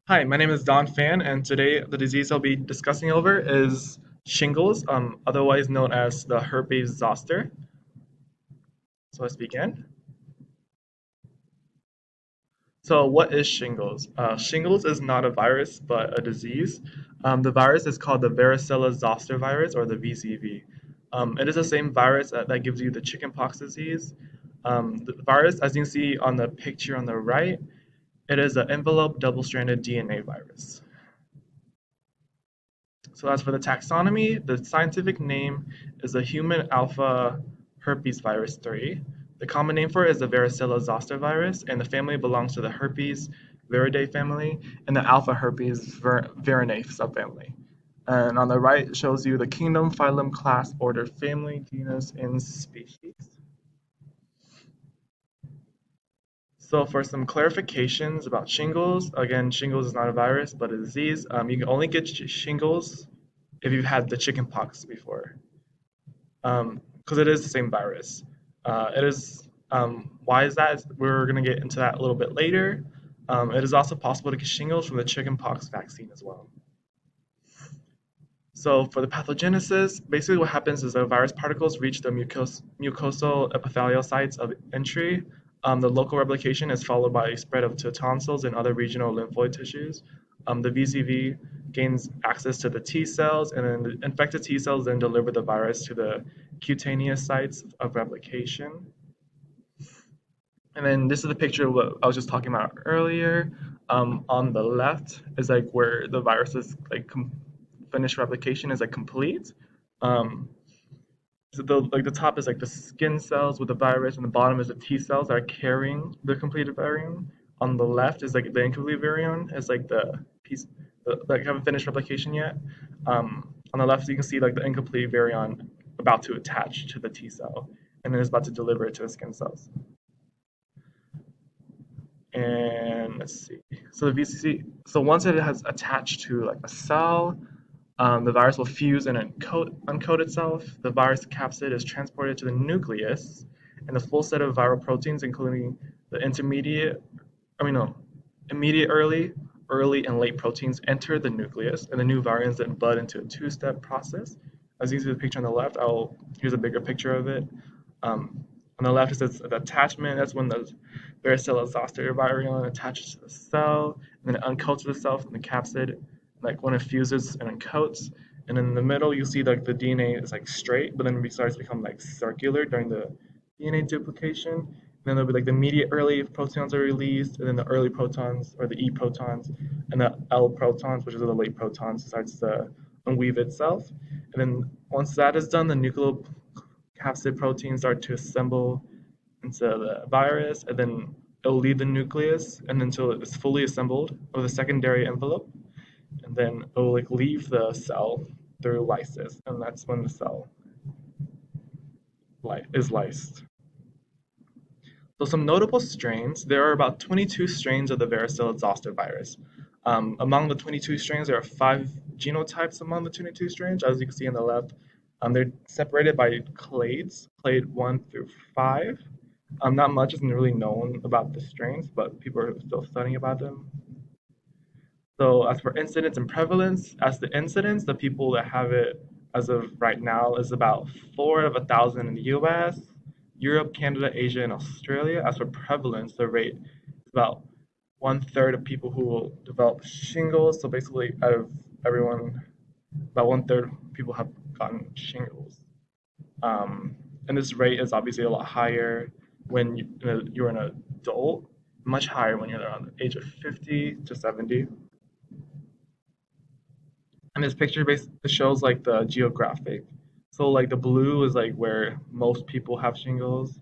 Hi, my name is Phan, and today the disease I'll be discussing over is shingles, otherwise known as the herpes zoster. So let's begin. So, what is shingles? Shingles is not a virus, but a disease. The virus is called the varicella zoster virus, or the VZV. It is the same virus that gives you the chickenpox disease. The virus, as you can see on the picture on the right, it is an enveloped double-stranded DNA virus. So as for the taxonomy, the scientific name is the human alpha herpes virus 3. The common name for it is the varicella zoster virus, and the family belongs to the herpes viridae family and the alpha herpes virinae subfamily. And on the right it shows you the kingdom, phylum, class, order, family, genus, and species. So for some clarifications about shingles, again, shingles is not a virus but a disease. You can only get shingles if you've had the chickenpox before. Because it is the same virus. It is why is that? We're going to get into that a little bit later. It is also possible to get shingles from the chickenpox vaccine as well. So for the pathogenesis, basically what happens is the virus particles reach the mucosal epithelial sites of entry. The local replication is followed by a spread to tonsils and other regional lymphoid tissues. The VZV gains access to the T cells, and then the infected T cells then deliver the virus to the cutaneous sites of replication. And then this is the picture of what I was just talking about earlier. On the left is like where the virus is like finished replication is like complete. Um, so the top is like the skin cells with the virus, and the bottom is the T cells that are carrying the completed virion. On the left is like the incomplete virion. It's like the piece that like haven't finished replication yet. On the left, you can see like the incomplete virion about to attach to the T cell, and then it's about to deliver it to the skin cells. And let's see. So the VCC. So once it has attached to like a cell, the virus will fuse and uncoat itself. The virus capsid is transported to the nucleus, and the full set of viral proteins, including the I mean, no, immediate early, and late proteins, enter the nucleus, and the new variants then bud into a two-step process. As you see the picture on the left, here's a bigger picture of it. On the left, it says the attachment. That's when the varicella zoster virion attaches to the cell, and then it uncoats the cell from the capsid, like when it fuses and uncoats. And in the middle, you see like the DNA is like straight, but then it starts to become like circular during the DNA duplication. And then there'll be like the immediate early protons are released, and then the early protons or the E protons, and the L protons, which are the late protons, starts to unweave itself. And then once that is done, the nucleocapsid proteins start to assemble into the virus, and then it'll leave the nucleus, and until it's fully assembled with a secondary envelope, and then it will like leave the cell through lysis, and that's when the cell is lysed. So some notable strains, there are about 22 strains of the varicella zoster virus. Among the 22 strains, there are 5 genotypes among the 22 strains, as you can see on the left. They're separated by clades, clade 1 through 5. Not much is really known about the strains, but people are still studying about them. So as for incidence and prevalence, as the incidence, the people that have it as of right now is about 4 of 1,000 in the US, Europe, Canada, Asia, and Australia. As for prevalence, the rate is about 1/3 of people who will develop shingles. So basically, out of everyone, about 1/3 of people have gotten shingles. Um, and this rate is obviously a lot higher when you're an adult, much higher when you're around the age of 50 to 70. And this picture basically shows like the geographic. So like the blue is like where most people have shingles.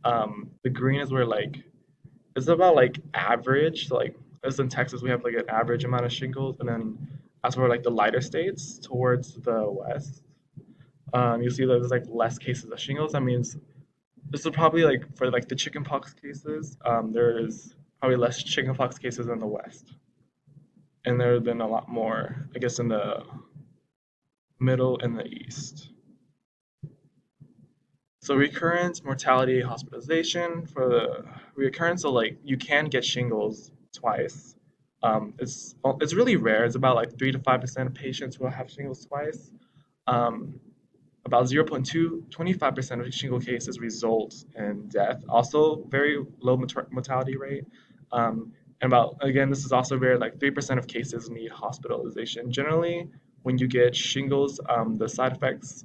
The green is where like it's about like average. So like as in Texas, we have like an average amount of shingles, and then as for like the lighter states towards the west, you see that there's like less cases of shingles. That means this is probably like for like the chickenpox cases. There is probably less chickenpox cases in the west, and there have been a lot more, I guess, in the middle and the east. So recurrence, mortality, hospitalization for the recurrence. So like you can get shingles twice. It's really rare. It's about like 3 to 5% of patients will have shingles twice. Um, about 0.25% of shingle cases result in death. Also, very low mortality rate. And about again, this is also rare. Like 3% of cases need hospitalization. Generally, when you get shingles, the side effects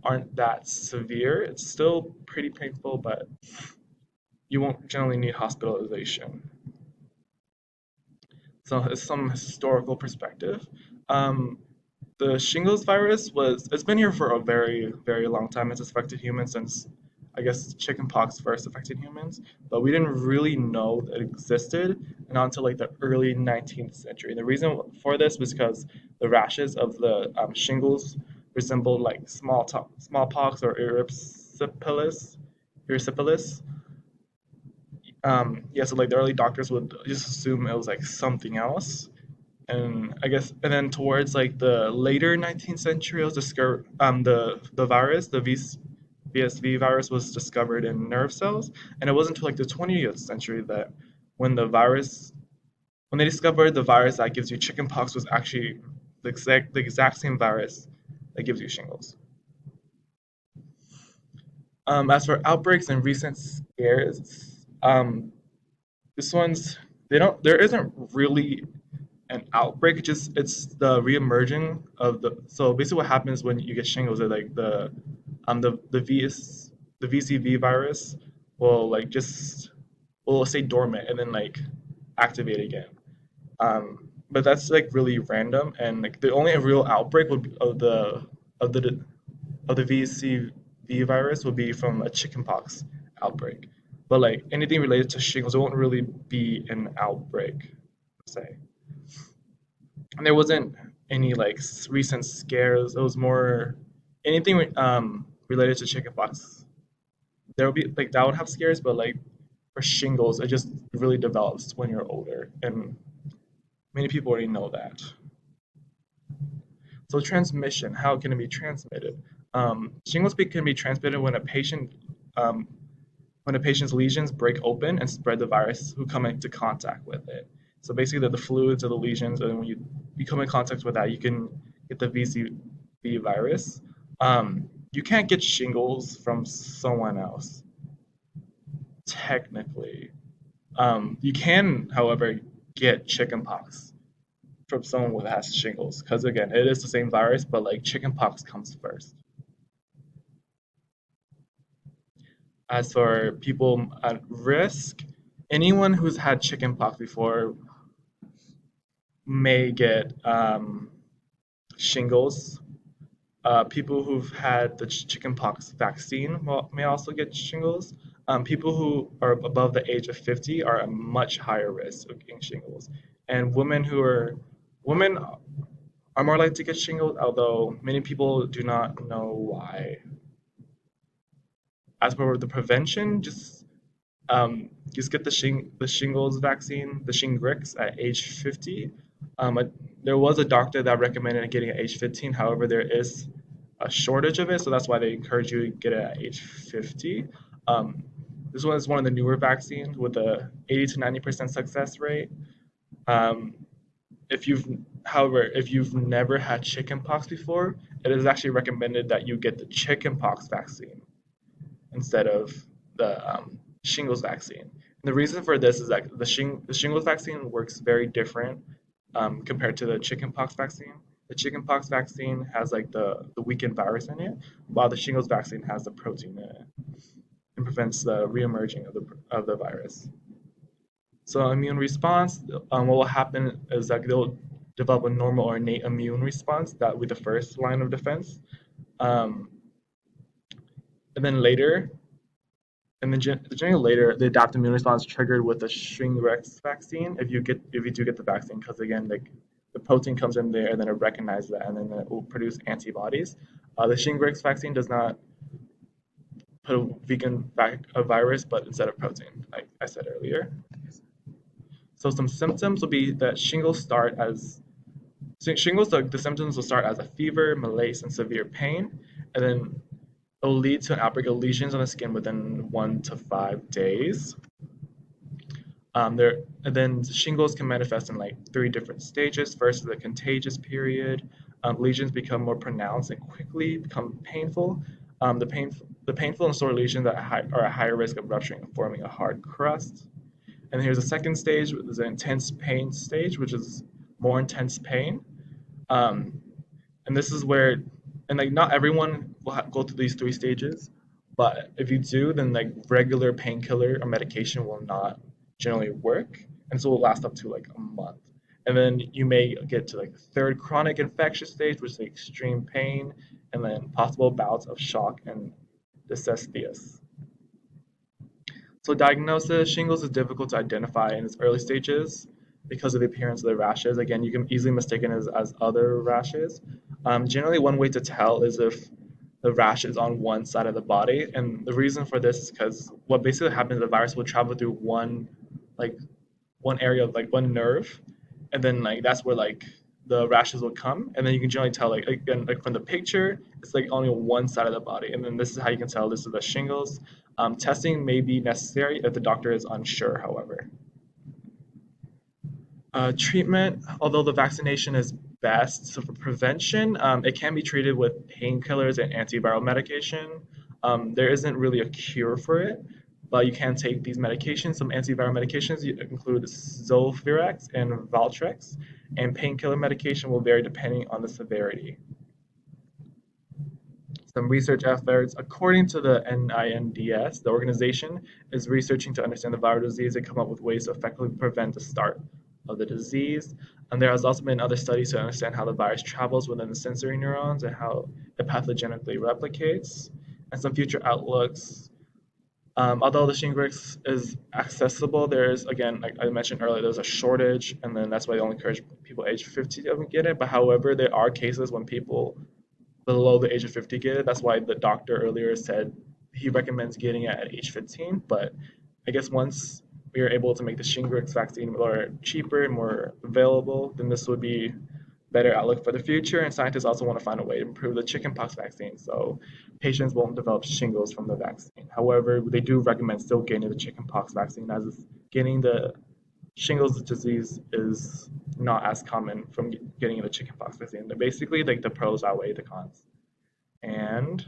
aren't that severe. It's still pretty painful, but you won't generally need hospitalization. So, some historical perspective. Um, the shingles virus it's been here for a very, very long time. It's affected humans since, I guess, chickenpox first affected humans, but we didn't really know that it existed and until like the early 19th century. And the reason for this was because the rashes of the shingles resembled like smallpox or erysipelas. Yeah, so like the early doctors would just assume it was like something else, and I guess, and then towards like the later 19th century, it was discovered the virus, the VSV virus, was discovered in nerve cells, and it wasn't until like the 20th century that when the virus when they discovered the virus that gives you chickenpox was actually the exact same virus that gives you shingles. As for outbreaks and recent scares, this one's they don't there isn't really an outbreak. It's the reemerging of the. So basically, what happens when you get shingles is like the VCV virus will like just will stay dormant and then like activate again. But that's like really random, and like the only real outbreak would be of the of the VCV virus would be from a chickenpox outbreak. But like anything related to shingles, it won't really be an outbreak, per se. And there wasn't any like recent scares. It was more anything related to chickenpox. There will be like that would have scares, but like for shingles, it just really develops when you're older, and many people already know that. So transmission, how can it be transmitted? Shingles can be transmitted um, when a patient's lesions break open and spread the virus who come into contact with it. So basically, the fluids of the lesions, and when you come in contact with that, you can get the VCV virus. You can't get shingles from someone else, technically. You can, however, get chickenpox from someone who has shingles, because again, it is the same virus, but like chickenpox comes first. As for people at risk, anyone who's had chickenpox before may get shingles. People who've had the chickenpox vaccine may also get shingles. People who are above the age of 50 are at much higher risk of getting shingles. And women are more likely to get shingles, although many people do not know why. As for the prevention, just get the shingles vaccine, the Shingrix, at age 50. Um, a- there was a doctor that recommended getting it at age 15. However, there is a shortage of it, so that's why they encourage you to get it at age 50. Um, this one is one of the newer vaccines with a 80 to 90% success rate. Um, if you've never had chickenpox before, it is actually recommended that you get the chickenpox vaccine instead of the shingles vaccine. And the reason for this is that the shingles vaccine works very different compared to the chickenpox vaccine. The chickenpox vaccine has like the weakened virus in it, while the shingles vaccine has the protein in it and prevents the reemerging of the virus. So immune response, what will happen is that they'll develop a normal or innate immune response that will be the first line of defense. Um, and then later, and then generally later, the adaptive immune response is triggered with the Shingrix vaccine if you do get the vaccine, because again, the protein comes in there and then it recognizes that and then it will produce antibodies. The Shingrix vaccine does not put a virus, but instead of protein, like I said earlier. So some symptoms will be that shingles. The symptoms will start as a fever, malaise, and severe pain, and then it will lead to an outbreak of lesions on the skin within 1 to 5 days. And then shingles can manifest in like three different stages. First is the contagious period. Lesions become more pronounced and quickly become painful. The painful and sore lesions that are at higher risk of rupturing and forming a hard crust. And here's a second stage, which is an intense pain stage, which is more intense pain. Um, and this is where, and like not everyone will go through these three stages, but if you do, then like regular painkiller or medication will not generally work, and so it will last up to like a month. And then you may get to like the third chronic infectious stage, which is like extreme pain, and then possible bouts of shock and dysesthesia. So diagnosis, shingles is difficult to identify in its early stages because of the appearance of the rashes. Again, you can easily mistake it as other rashes. Generally, one way to tell is if the rash is on one side of the body, and the reason for this is because what basically happens, the virus will travel through like one area of like one nerve, and then like that's where like the rashes will come, and then you can generally tell like again like from the picture, it's like only on one side of the body, and then this is how you can tell this is the shingles. Testing may be necessary if the doctor is unsure, however. Treatment, although the vaccination is best, so for prevention, it can be treated with painkillers and antiviral medication. There isn't really a cure for it, but you can take these medications. Some antiviral medications include Zolfirax and Valtrex, and painkiller medication will vary depending on the severity. Some research efforts. According to the NINDS, the organization is researching to understand the viral disease and come up with ways to effectively prevent the start of the disease. And there has also been other studies to understand how the virus travels within the sensory neurons and how it pathogenically replicates. And some future outlooks. Although the Shingrix is accessible, there is, again, like I mentioned earlier, there's a shortage, and then that's why they only encourage people age 50 to get it. But however, there are cases when people below the age of 50 get it. That's why the doctor earlier said he recommends getting it at age 15. But I guess once we are able to make the Shingrix vaccine more cheaper and more available, then this would be better outlook for the future. And scientists also want to find a way to improve the chickenpox vaccine so patients won't develop shingles from the vaccine. However, they do recommend still getting the chickenpox vaccine as getting the shingles disease is not as common from getting the chickenpox vaccine. They're basically like the pros outweigh the cons. And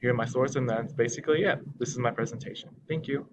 here are my source, and that's basically it. This is my presentation. Thank you.